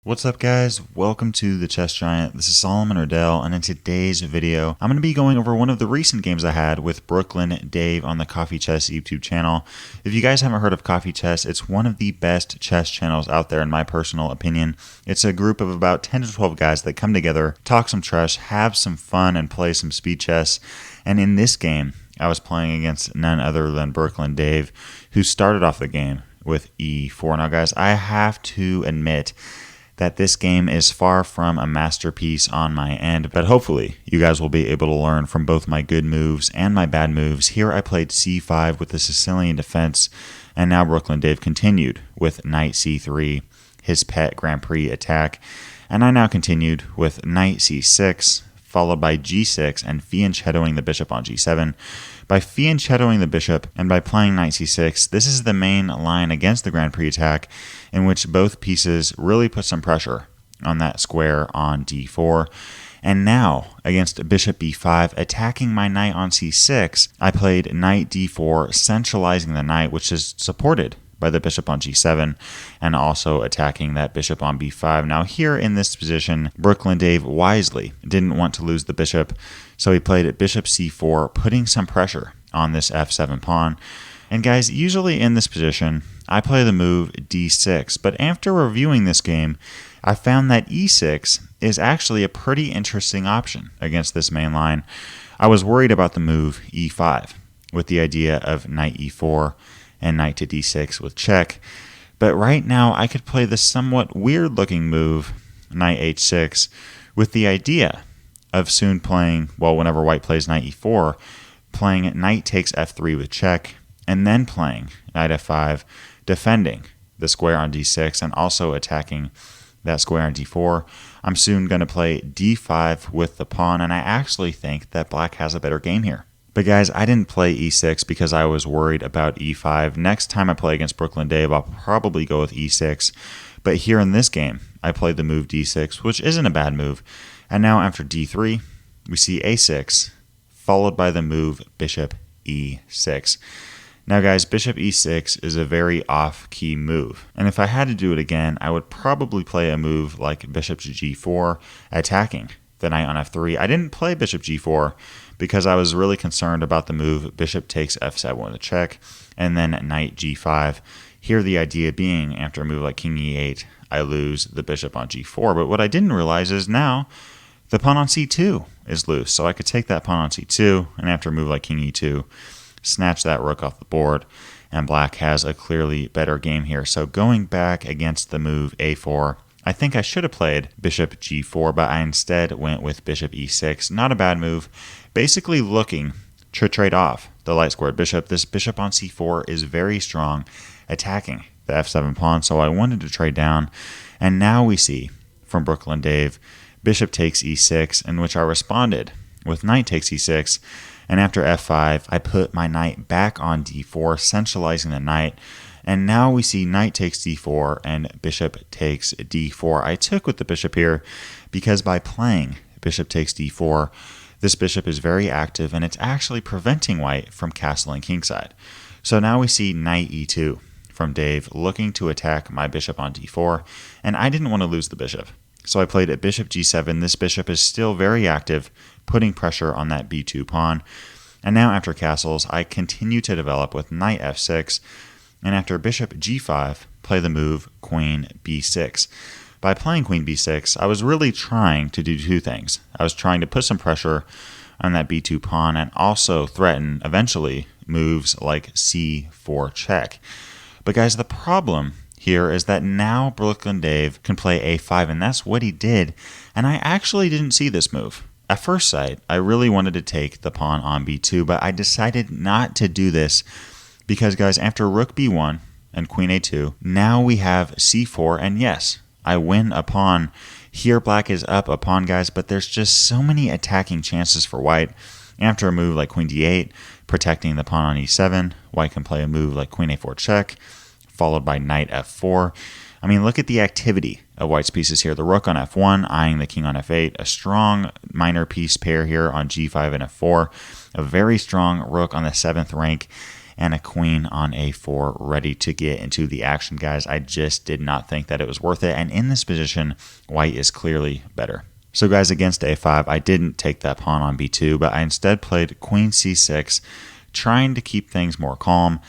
What's up guys, welcome to the Chess Giant. This is Solomon Riddell, and in today's video I'm going to be going over one of the recent games I had with Brooklyn Dave on the Coffee Chess YouTube channel. If you guys haven't heard of Coffee Chess, it's one of the best chess channels out there in my personal opinion. It's a group of about 10 to 12 guys that come together, talk some chess, have some fun, and play some speed chess. And in this game I was playing against none other than Brooklyn Dave, who started off the game with e4. Now guys, I have to admit that this game is far from a masterpiece on my end, but hopefully you guys will be able to learn from both my good moves and my bad moves. Here I played c5 with the Sicilian defense, and now Brooklyn Dave continued with knight c3, his pet Grand Prix attack, and I now continued with knight c6, followed by g6 and fianchettoing the bishop on g7. By fianchettoing the bishop and by playing knight c6, this is the main line against the Grand Prix attack, in which both pieces really put some pressure on that square on d4. And now, against bishop b5, attacking my knight on c6, I played knight d4, centralizing the knight, which is supported by the bishop on g7, and also attacking that bishop on b5. Now here in this position, Brooklyn Dave wisely didn't want to lose the bishop, so he played at bishop c4, putting some pressure on this f7 pawn. And guys, usually in this position, I play the move d6, but after reviewing this game, I found that e6 is actually a pretty interesting option against this main line. I was worried about the move e5, with the idea of knight e4, and knight to d6 with check. But right now I could play the somewhat weird looking move knight h6 with the idea of soon playing, well, whenever white plays knight e4, playing knight takes f3 with check, and then playing knight f5, defending the square on d6 and also attacking that square on d4. I'm soon going to play d5 with the pawn, and I actually think that black has a better game here. But guys, I didn't play e6 because I was worried about e5. Next time I play against Brooklyn Dave, I'll probably go with e6. But here in this game, I played the move d6, which isn't a bad move. And now after d3, we see a6, followed by the move bishop e6. Now guys, bishop e6 is a very off-key move. And if I had to do it again, I would probably play a move like bishop to g4, attacking the knight on f3. I didn't play bishop g4 because I was really concerned about the move bishop takes f7 with a check, and then knight g5. Here the idea being, after a move like king e8, I lose the bishop on g4. But what I didn't realize is now the pawn on c2 is loose. So I could take that pawn on c2, and after a move like king e2, snatch that rook off the board, and black has a clearly better game here. So going back against the move a4, I think I should have played bishop g4, but I instead went with bishop e6. Not a bad move. Basically looking to trade off the light squared bishop. This bishop on c4 is very strong, attacking the f7 pawn, so I wanted to trade down. And now we see from Brooklyn Dave, bishop takes e6, in which I responded with knight takes e6. And after f5, I put my knight back on d4, centralizing the knight. And now we see knight takes d4 and bishop takes d4. I took with the bishop here because by playing bishop takes d4, this bishop is very active and it's actually preventing white from castling kingside. So now we see knight e2 from Dave, looking to attack my bishop on d4, and I didn't want to lose the bishop. So I played at bishop g7. This bishop is still very active, putting pressure on that b2 pawn. And now after castles, I continue to develop with knight f6, and after bishop g5, play the move queen b6. By playing queen b6, I was really trying to do two things. I was trying to put some pressure on that b2 pawn and also threaten, eventually, moves like c4 check. But guys, the problem here is that now Brooklyn Dave can play a5, and that's what he did, and I actually didn't see this move. At first sight, I really wanted to take the pawn on b2, but I decided not to do this because, guys, after rook b1 and queen a2, now we have c4, and yes, I win a pawn. Here black is up a pawn, guys, but there's just so many attacking chances for white. After a move like queen d8, protecting the pawn on e7, white can play a move like queen a4 check, followed by knight f4. I mean, look at the activity of white's pieces here. The rook on f1, eyeing the king on f8, a strong minor piece pair here on g5 and f4, a very strong rook on the 7th rank, and a queen on a4 ready to get into the action, guys. I just did not think that it was worth it, and in this position, white is clearly better. So guys, against a5, I didn't take that pawn on b2, but I instead played queen c6, trying to keep things more calm,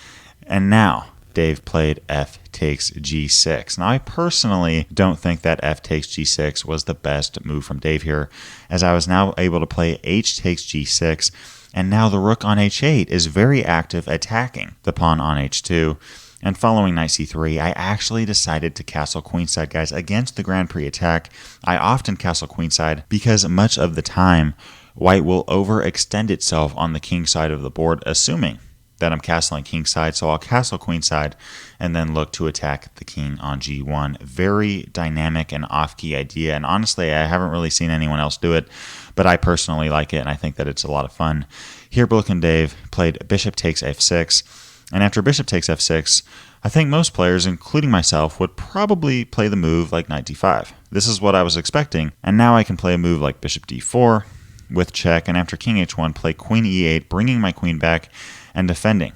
and now Dave played f takes g6. Now, I personally don't think that f takes g6 was the best move from Dave here, as I was now able to play h takes g6, and now the rook on h8 is very active attacking the pawn on h2. And following knight c3, I actually decided to castle queenside, guys. Against the Grand Prix Attack, I often castle queenside because much of the time, white will overextend itself on the king side of the board, assuming that I'm castling kingside. So I'll castle queenside and then look to attack the king on g1. Very dynamic and off-key idea. And honestly, I haven't really seen anyone else do it, but I personally like it, and I think that it's a lot of fun. Here, Brooklyn Dave played bishop takes f6. And after bishop takes f6, I think most players, including myself, would probably play the move like knight d5. This is what I was expecting, and now I can play a move like bishop d4 with check, and after king h1, play queen e8, bringing my queen back and defending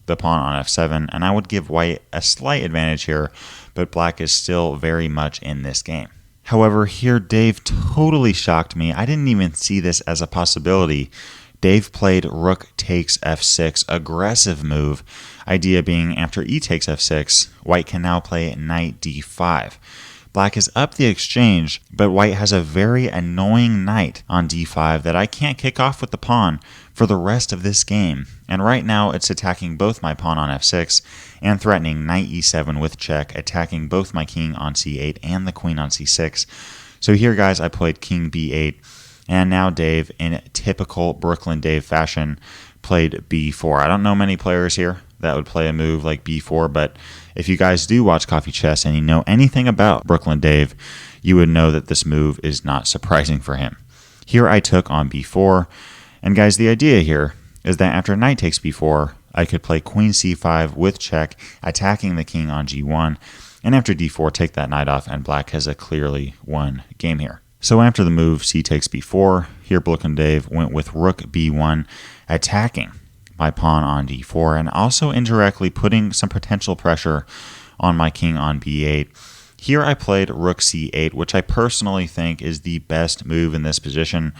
the pawn on f7, and I would give white a slight advantage here, but black is still very much in this game. However, here Dave totally shocked me. I didn't even see this as a possibility. Dave played rook takes f6, aggressive move. Idea being after e takes f6, white can now play knight d5. Black is up the exchange, but white has a very annoying knight on d5 that I can't kick off with the pawn for the rest of this game. And right now it's attacking both my pawn on f6 and threatening knight e7 with check, attacking both my king on c8 and the queen on c6. So here, guys, I played king b8. And now Dave, in typical Brooklyn Dave fashion, played b4. I don't know many players here that would play a move like b4, but if you guys do watch Coffee Chess and you know anything about Brooklyn Dave, you would know that this move is not surprising for him. Here I took on b4, and guys, the idea here is that after knight takes b4, I could play queen c5 with check, attacking the king on g1, and after d4, take that knight off, and black has a clearly won game here. So after the move c takes b4, here Brooklyn Dave went with rook b1, attacking my pawn on d4, and also indirectly putting some potential pressure on my king on b8. Here I played rook c8, which I personally think is the best move in this position.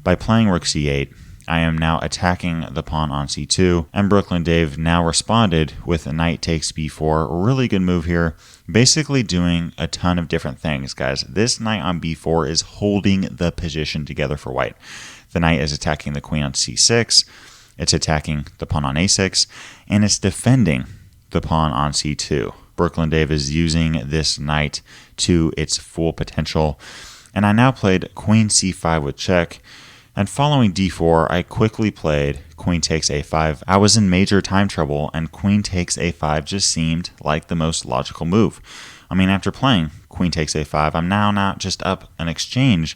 By playing rook c8, I am now attacking the pawn on c2, and Brooklyn Dave now responded with knight takes b4. Really good move here, basically doing a ton of different things, guys. This knight on b4 is holding the position together for white. The knight is attacking the queen on c6, it's attacking the pawn on a6, and it's defending the pawn on c2. Brooklyn Dave is using this knight to its full potential, and I now played queen c5 with check. And following d4, I quickly played queen takes a5. I was in major time trouble, and queen takes a5 just seemed like the most logical move. I mean, after playing queen takes a5, I'm now not just up an exchange,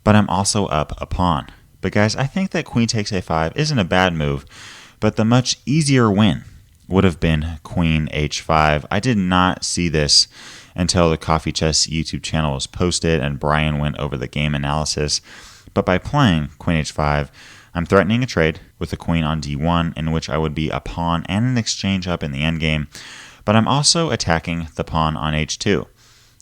but I'm also up a pawn. But guys, I think that queen takes a5 isn't a bad move, but the much easier win would have been queen h5. I did not see this until the Coffee Chess YouTube channel was posted and Brian went over the game analysis. But by playing queen h5, I'm threatening a trade with the queen on d1, in which I would be a pawn and an exchange up in the endgame, but I'm also attacking the pawn on h2.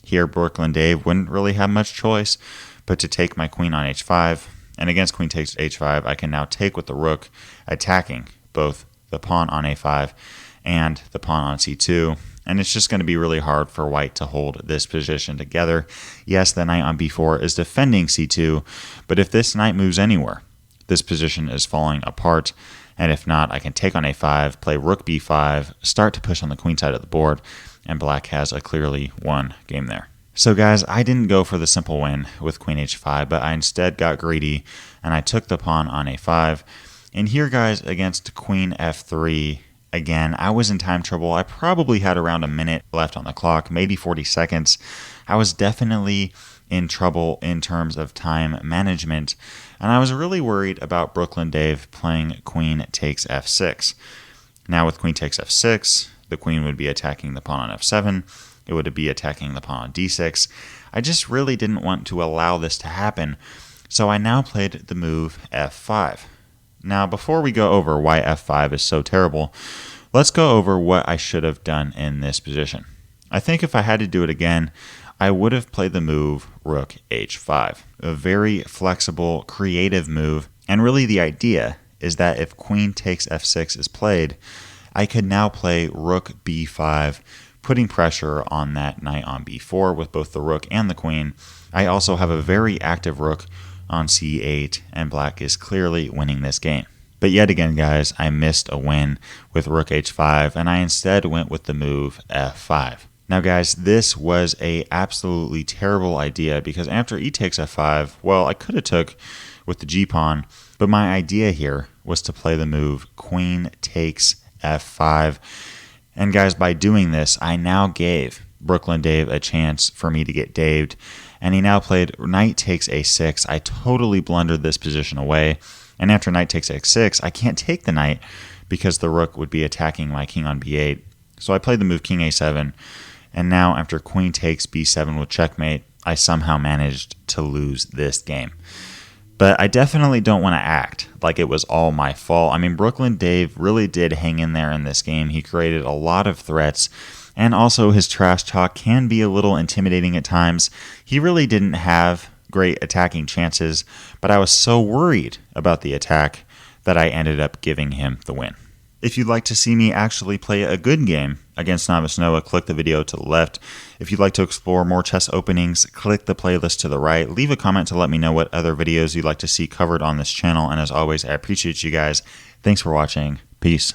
Here, Brooklyn Dave wouldn't really have much choice but to take my queen on h5, and against queen takes h5, I can now take with the rook, attacking both the pawn on a5 and the pawn on c2. And it's just going to be really hard for white to hold this position together. Yes, the knight on b4 is defending c2, but if this knight moves anywhere, this position is falling apart. And if not, I can take on a5, play rook b5, start to push on the queen side of the board, and black has a clearly won game there. So guys, I didn't go for the simple win with queen h5, but I instead got greedy, and I took the pawn on a5. And here, guys, against queen f3, again, I was in time trouble. I probably had around a minute left on the clock, maybe 40 seconds. I was definitely in trouble in terms of time management, and I was really worried about Brooklyn Dave playing queen takes f6. Now with queen takes f6, the queen would be attacking the pawn on f7. It would be attacking the pawn on d6. I just really didn't want to allow this to happen, so I now played the move f5. Now, before we go over why f5 is so terrible, Let's go over what I should have done in this position. I think if I had to do it again, I would have played the move rook h5, a very flexible, creative move. And really the idea is that if queen takes f6 is played, I could now play rook b5, putting pressure on that knight on b4 with both the rook and the queen. I also have a very active rook on c8, and black is clearly winning this game. But yet again, guys, I missed a win with rook h5, and I instead went with the move f5. Now, guys, this was a absolutely terrible idea because after e takes f5, well, I could have took with the g-pawn, but my idea here was to play the move queen takes f5. And guys, by doing this, I now gave Brooklyn Dave a chance for me to get daved, and he now played knight takes a6. I totally blundered this position away, and after knight takes x6, I can't take the knight because the rook would be attacking my king on b8. So I played the move king a7, and now after queen takes b7 with checkmate, I somehow managed to lose this game. But I definitely don't want to act like it was all my fault. I mean, Brooklyn Dave really did hang in there in this game. He created a lot of threats, and also his trash talk can be a little intimidating at times. He really didn't have great attacking chances, but I was so worried about the attack that I ended up giving him the win. If you'd like to see me actually play a good game against Novice Noah, click the video to the left. If you'd like to explore more chess openings, click the playlist to the right. Leave a comment to let me know what other videos you'd like to see covered on this channel. And as always, I appreciate you guys. Thanks for watching. Peace.